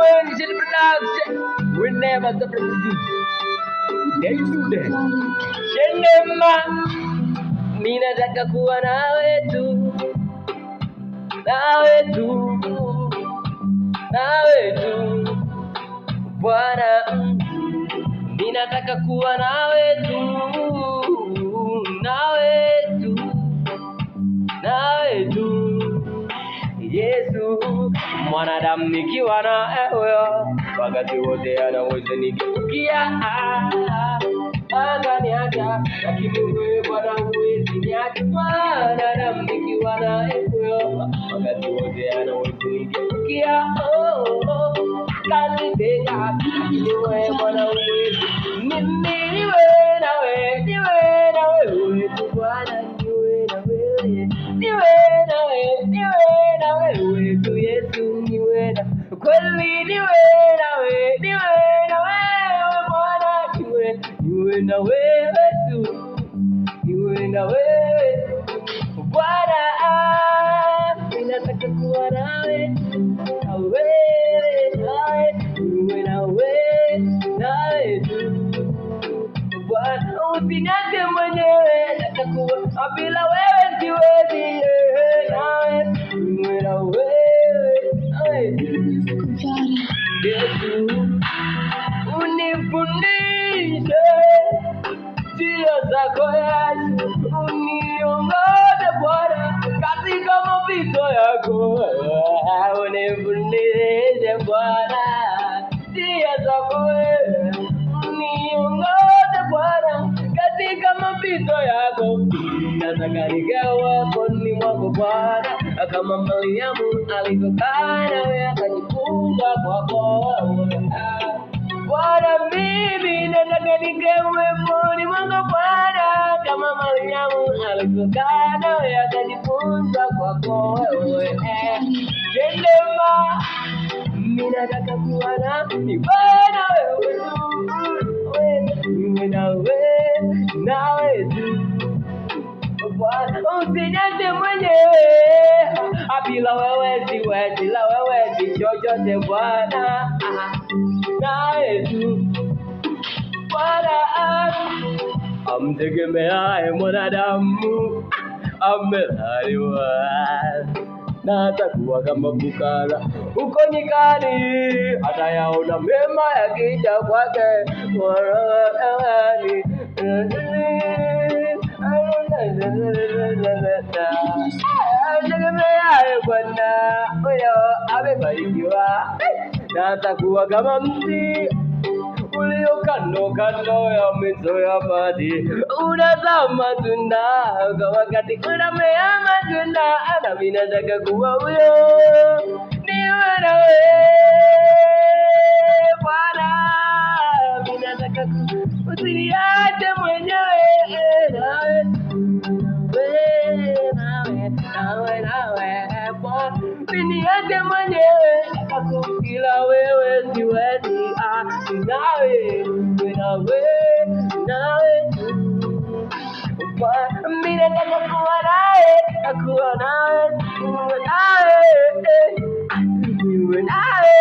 when it's in production. We never stop to produce. They do that. Shendema, mina nataka kuwa nawe tu, nawe tu, nawe tu, Bwana. Mina nataka kuwa nawe tu, nawe tu, nawe tu. Yesu, mwanadamu nikiwa na ewe, wakati wote anaweza nigeukia. Akaniacha, lakini wewe Bwana huwezi niacha. Mwanadamu nikiwa na ewe, wakati wote anaweza nigeukia. Kanitenga, lakini wewe Bwana huwezi. Mimi niwe nawe, niwe nawe, wewe Bwana niwe nawe, niwe nawe, niwe nawe, wewe tu Yesu niwe na kweli, niwe nawe, niwe nawe, wewe Bwana niwe na wewe tu, niwe na wewe Bwana. Ninataka kuwa nawe, nawe, nawe, niwe na wewe, nawe tu Bwana. Usiniache mwenyewe, natakuwa bila wewe siwezi. Nawe niwe na wewe, nawe Yesu, unifundishe njia zako Yesu, uniongoze Bwana katika mapito yako. Unifundishe Bwana njia zako, uniongoze Bwana katika mapito yako. Nataka nikawa mkononi mwako Bwana, kama Mariamu alivyokaa nawe akajifunza kwako Bwana. Mimi nataka nikawe mkononi mwako Bwana, kama Mariamu alivyokaa nawe akajifunza kwako wewe. Shendema, mimi nataka kuwa na wewe, niwe na wewe, nawe tu Bwana. Usiniache mwenyewe, bila wewe siwezi, bila wewe si chochote Bwana. Nawe tu Bwana, amtegemeaye mwanadamu amelaniwa, na atakuwa kama bukala huko nyikani, atayaona mema yakija kwake. Amtegemeaye Bwana huyo amebarikiwa, na atakuwa kama mti ulio kando kando ya mito ya maji, unazaa matunda kwa wakati, unamea matunda. Na mimi nataka kuwa huyo, niwe na wewe Bwana. Mimi nataka usiniache mwenyewe, nawe Bwana, usiniache mwenyewe, bila wewe siwezi. Nawe, nawe Bwana, mimi nataka kuwa nawe, kuwa nawe, niwe nawe,